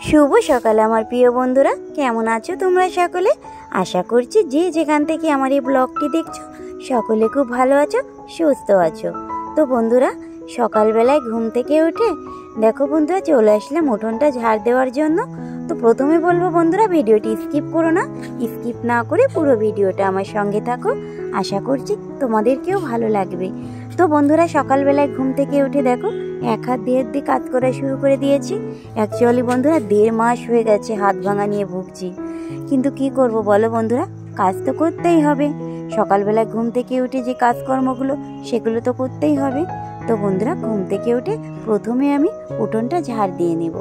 শুভ সকাল আমার প্রিয় বন্ধুরা, কেমন আছো তোমরা সকলে? আশা করছি যে যেখান থেকে আমার এই ব্লগটি দেখছো সকলে খুব ভালো আছো, সুস্থ আছো। তো বন্ধুরা, সকালবেলায় ঘুম থেকে উঠে দেখো বন্ধুরা চলে আসলাম উঠোনটা ঝাড় দেওয়ার জন্য। তো প্রথমে বলবো বন্ধুরা, ভিডিওটি স্কিপ করো না, স্কিপ না করে পুরো ভিডিওটা আমার সঙ্গে থাকো, আশা করছি তোমাদেরকেও ভালো লাগবে। তো বন্ধুরা, সকালবেলায় ঘুম থেকে উঠে দেখো এক হাত দিয়ে কাজ করা শুরু করে দিয়েছি। অ্যাকচুয়ালি বন্ধুরা 1.5 মাস হয়ে গেছে হাত ভাঙা নিয়ে ভুগছি, কিন্তু কি করব বলো বন্ধুরা, কাজ তো করতেই হবে। সকালবেলায় ঘুম থেকে উঠে যে কাজকর্মগুলো সেগুলো তো করতেই হবে। তো বন্ধুরা, ঘুম থেকে উঠে প্রথমে আমি উঠোনটা ঝাড় দিয়ে নেব।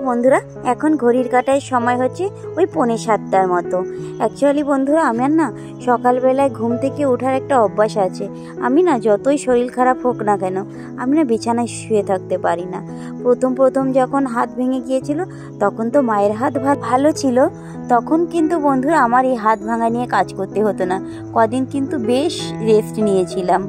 বন্ধুরা, এখন ঘড়ির কাঁটায় সময় হচ্ছে ওই 6:45টার মতো। অ্যাকচুয়ালি বন্ধুরা, আমার না সকালবেলায় ঘুম থেকে ওঠার একটা অভ্যাস আছে। আমি না যতই শরীর খারাপ হোক না কেন, আমি না বিছানায় শুয়ে থাকতে পারি না। প্রথম যখন হাত ভেঙে গিয়েছিল তখন তো মায়ের হাত ভালো ছিল, তখন কিন্তু বন্ধুরা আমার এই হাত ভাঙা নিয়ে কাজ করতে হতো না। কদিন কিন্তু বেশ রেস্ট নিয়েছিলাম।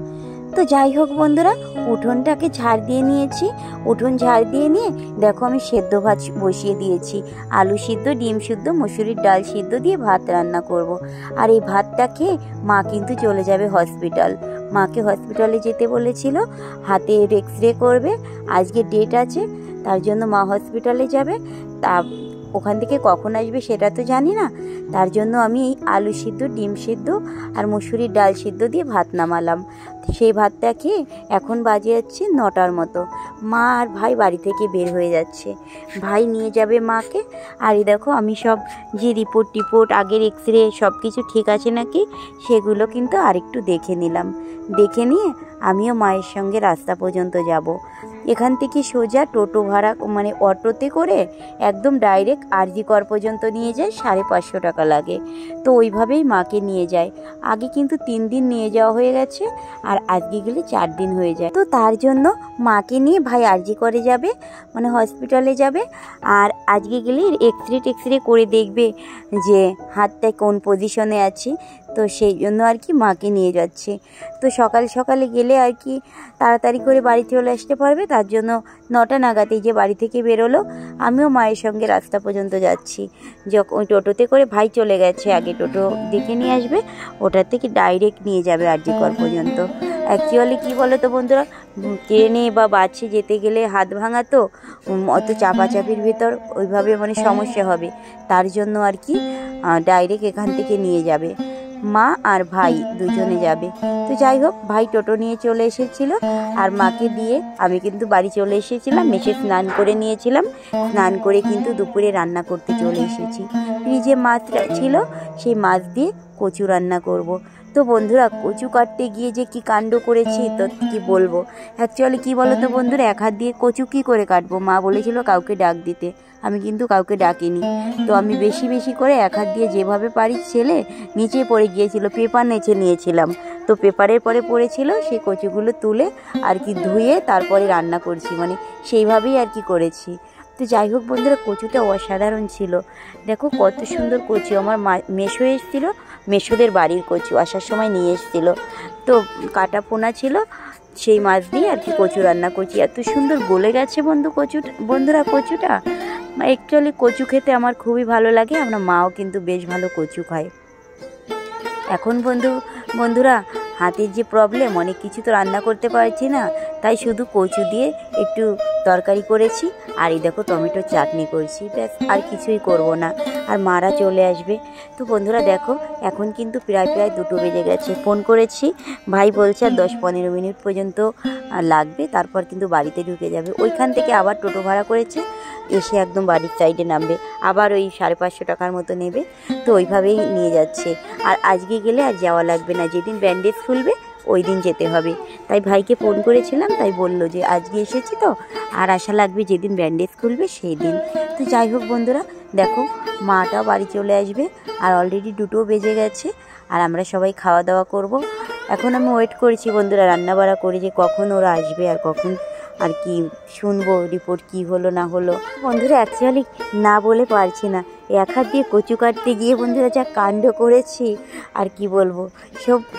তো যাই হোক বন্ধুরা, উঠোনটাকে ঝাড় দিয়ে নিয়েছি। উঠোন ঝাড় দিয়ে নিয়ে দেখো আমি সেদ্ধ ভাত বসিয়ে দিয়েছি। আলু সিদ্ধ, ডিম সিদ্ধ, মসুরির ডাল সিদ্ধ দিয়ে ভাত রান্না করব। আর এই ভাতটা খেয়ে মা কিন্তু চলে যাবে হসপিটাল। মাকে হসপিটালে যেতে বলেছিল, হাতের এক্সরে করবে, আজকে ডেট আছে, তার জন্য মা হসপিটালে যাবে। তা ওখান থেকে কখন আসবে সেটা তো জানি না, তার জন্য আমি এই আলু সিদ্ধ, ডিম সিদ্ধ আর মসুরির ডাল সিদ্ধ দিয়ে ভাত নামালাম। সেই ভাতটা খেয়ে এখন বাজে যাচ্ছে 9টার মতো। মা আর ভাই বাড়ি থেকে বের হয়ে যাচ্ছে, ভাই নিয়ে যাবে মাকে। আর এই দেখো আমি সব যে রিপোর্ট আগের এক্সরে সব কিছু ঠিক আছে নাকি সেগুলো কিন্তু আরেকটু দেখে নিলাম। দেখে নিয়ে আমিও মায়ের সঙ্গে রাস্তা পর্যন্ত যাব। এখান থেকে সোজা টোটো ভাড়া মানে অটোতে করে একদম ডাইরেক্ট আরজি কর পর্যন্ত নিয়ে যায়, 550 টাকা লাগে। তো ওইভাবেই মাকে নিয়ে যায়। আগে কিন্তু 3 দিন নিয়ে যাওয়া হয়ে গেছে, আর আজকে গেলে 4 দিন হয়ে যায়। তো তার জন্য মাকে নিয়ে ভাই আরজি করে যাবে, মানে হসপিটালে যাবে। আর আজকে গেলে এক্সরে করে দেখবে যে হাতটা কোন পজিশনে আছে। তো সেই জন্য আর কি মাকে নিয়ে যাচ্ছে। তো সকালে গেলে আর কি তাড়াতাড়ি করে বাড়ি চলে আসতে পারবে, তার জন্য 9টা নাগাদই যে বাড়ি থেকে বেরোলো। আমিও মায়ের সঙ্গে রাস্তা পর্যন্ত যাচ্ছি। যখন ওই টোটোতে করে ভাই চলে গেছে, আগে টোটো দেখে নিয়ে আসবে, ওটার থেকে ডাইরেক্ট নিয়ে যাবে আরজি কর পর্যন্ত। অ্যাকচুয়ালি কি বলো তো বন্ধুরা, ট্রেনে বা বাসে যেতে গেলে হাত ভাঙা তো অত চাপাচাপির ভিতর ওইভাবে মানে সমস্যা হবে, তার জন্য আর কি ডাইরেক্ট এখান থেকে নিয়ে যাবে। মা আর ভাই দুজনে যাবে। তো যাই হোক, ভাই টোটো নিয়ে চলে এসেছিল আর মাকে দিয়ে আমি কিন্তু বাড়ি চলে এসেছিলাম। এসে স্নান করে নিয়েছিলাম, স্নান করে কিন্তু দুপুরে রান্না করতে চলে এসেছি। ফ্রিজে মাছ ছিল, সেই মাছ দিয়ে কচু রান্না করব। তো বন্ধুরা, কচু কাটতে গিয়ে যে কি কাণ্ড করেছি তো কি বলবো। অ্যাকচুয়ালি কি বলো তো বন্ধুরা, এক হাত দিয়ে কচু কি করে কাটবো, মা বলেছিল কাউকে ডাক দিতে, আমি কিন্তু কাউকে ডাকিনি। তো আমি বেশি করে এক হাত দিয়ে যেভাবে পারি ছেলে নিচে পড়ে গিয়েছিল, পেপার নেচে নিয়েছিলাম। তো পেপারের পরে পড়েছিল, সেই কচুগুলো তুলে আর কি ধুয়ে তারপরে রান্না করছি, মানে সেইভাবেই আর কি করেছি। তো যাই হোক বন্ধুরা, কচুটা অসাধারণ ছিল। দেখো কত সুন্দর কচু, আমার মেশো এসেছিলো, মেশোদের বাড়ির কচু আসার সময় নিয়ে এসেছিল। তো কাটা পোনা ছিল, সেই মাছ দিয়ে আর কি কচু রান্না করছি। এত সুন্দর গলে গেছে বন্ধুরা কচুটা। অ্যাকচুয়ালি কচু খেতে আমার খুবই ভালো লাগে, আমরা মাও কিন্তু বেশ ভালো কচু খায়। এখন বন্ধুরা হাতের যে প্রবলেম, অনেক কিছু তো রান্না করতে পারছি না, তাই শুধু কচু দিয়ে একটু তরকারি করেছি, আর এই দেখো টমেটোর চাটনি করছি, ব্যাস আর কিছুই করব না। আর মারা চলে আসবে। তো বন্ধুরা দেখো, এখন কিন্তু প্রায় 2টো বেজে গেছে। ফোন করেছি, ভাই বলছে আর 10-15 মিনিট পর্যন্ত লাগবে, তারপর কিন্তু বাড়িতে ঢুকে যাবে। ওইখান থেকে আবার টোটো ভাড়া করেছে, এসে একদম বাড়ির সাইডে নামবে, আবার ওই 550 টাকার মতো নেবে। তো ওইভাবেই নিয়ে যাচ্ছে। আর আজকে গেলে আর যাওয়া লাগবে না, যেদিন ব্যান্ডেজ খুলবে ওই দিন যেতে হবে। তাই ভাইকে ফোন করেছিলাম, তাই বললো যে আজকে এসেছি তো আর আশা লাগবে যেদিন ব্যান্ডেজ খুলবে সেই দিন। তো যাই হোক বন্ধুরা দেখো, মাটাও বাড়ি চলে আসবে, আর অলরেডি 2টো বেজে গেছে, আর আমরা সবাই খাওয়া দাওয়া করব। এখন আমি ওয়েট করেছি বন্ধুরা, রান্না বাড়া করে যে কখন ওরা আসবে আর কখন আর কি শুনবো রিপোর্ট কি হলো না হলো। বন্ধুরা অ্যাকচুয়ালি না বলে পারছি না, এক হাত দিয়ে কচু কাটতে গিয়ে বন্ধুরা যা কাণ্ড করেছি আর কি বলবো।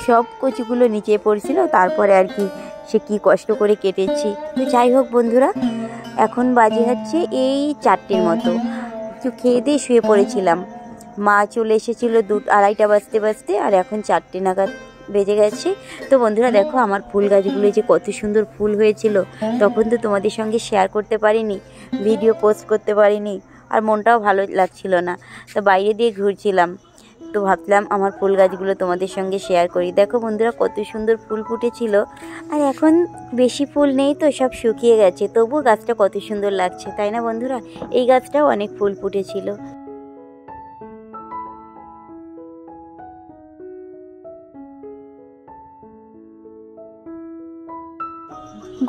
সব কচুগুলো নিচে পড়ছিল, তারপরে আর কি সে কি কষ্ট করে কেটেছি। তো যাই হোক বন্ধুরা, এখন বাজে হচ্ছে এই 4টের মতো। একটু খেয়ে দিয়ে শুয়ে পড়েছিলাম, মা চলে এসেছিলো 2-2:30 বাজতে, আর এখন 4টে নাগাদ বেজে গেছে। তো বন্ধুরা দেখো আমার ফুল গাছগুলো যে কত সুন্দর ফুল হয়েছিল, তখন তো তোমাদের সঙ্গে শেয়ার করতে পারিনি, ভিডিও পোস্ট করতে পারিনি, আর মনটাও ভালো লাগছিল না। তো বাইরে দিয়ে ঘুরছিলাম, তো ভাবলাম আমার ফুল গাছগুলো তোমাদের সঙ্গে শেয়ার করি। দেখো বন্ধুরা কত সুন্দর ফুল ফুটেছিল, আর এখন বেশি ফুল নেই তো, সব শুকিয়ে গেছে, তবুও গাছটা কত সুন্দর লাগছে, তাই না বন্ধুরা? এই গাছটাও অনেক ফুল ফুটেছিল।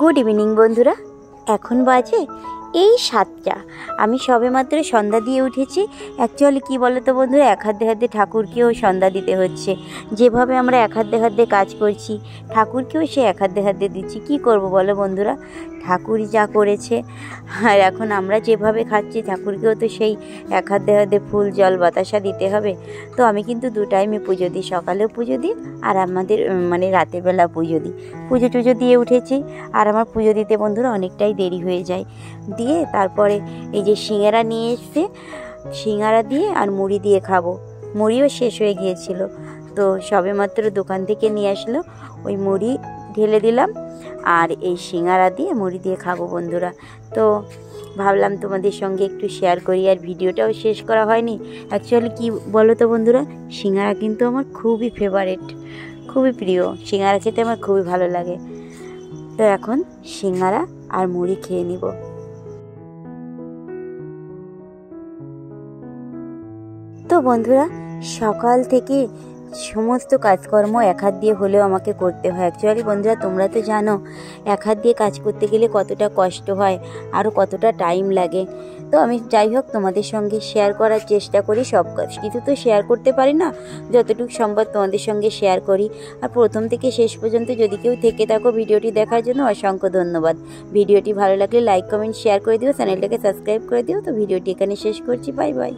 গুড ইভিনিং বন্ধুরা, এখন বাজে এই 7টা। আমি সবেমাত্র সন্ধ্যা দিয়ে উঠেছি। অ্যাকচুয়ালি কী বলো তো বন্ধুরা, এক হাতে ঠাকুরকেও সন্ধ্যা দিতে হচ্ছে। যেভাবে আমরা এক হাতে কাজ করছি, ঠাকুরকেও সে এক হাতে দিচ্ছি। কি করব বলো বন্ধুরা, ঠাকুরই যা করেছে। আর এখন আমরা যেভাবে খাচ্ছি, ঠাকুরকেও তো সেই এক হাতে ফুল জল বাতাসা দিতে হবে। তো আমি কিন্তু 2 টাইমে পুজো দিই, সকালেও পুজো দিই আর আমাদের মানে রাতের বেলা পুজো দিই। পুজো টুজো দিয়ে উঠেছি, আর আমার পুজো দিতে বন্ধুরা অনেকটাই দেরি হয়ে যায়। দিয়ে তারপরে এই যে সিঙ্গারা নিয়ে এসছে, সিঙ্গারা দিয়ে আর মুড়ি দিয়ে খাবো। মুড়িও শেষ হয়ে গিয়েছিল, তো সবেমাত্র দোকান থেকে নিয়ে আসলো, ওই মুড়ি ঢেলে দিলাম আর এই সিঙ্গারা দিয়ে মুড়ি দিয়ে খাবো বন্ধুরা। তো ভাবলাম তোমাদের সঙ্গে একটু শেয়ার করি, আর ভিডিওটাও শেষ করা হয়নি। অ্যাকচুয়ালি কি বলো তো বন্ধুরা, সিঙ্গারা কিন্তু আমার খুবই ফেভারিট, খুবই প্রিয়। সিঙ্গারা খেতে আমার খুবই ভালো লাগে। তো এখন সিঙ্গারা আর মুড়ি খেয়ে নিব। তো বন্ধুরা সকাল থেকে সমস্ত কাজকর্ম এক হাত দিয়ে হলেও আমাকে করতে হয়। অ্যাকচুয়ালি বন্ধুরা তোমরা তো জানো এক হাত দিয়ে কাজ করতে গেলে কতটা কষ্ট হয়, আরও কতটা টাইম লাগে। তো আমি যাই হোক তোমাদের সঙ্গে শেয়ার করার চেষ্টা করি। সব কিছু তো শেয়ার করতে পারি না, যতটুকু সম্ভব তোমাদের সঙ্গে শেয়ার করি। আর প্রথম থেকে শেষ পর্যন্ত যদি কেউ থেকে থাকো ভিডিওটি দেখার জন্য অসংখ্য ধন্যবাদ। ভিডিওটি ভালো লাগলে লাইক কমেন্ট শেয়ার করে দিও, চ্যানেলটাকে সাবস্ক্রাইব করে দিও। তো ভিডিওটি এখানে শেষ করছি, বাই বাই।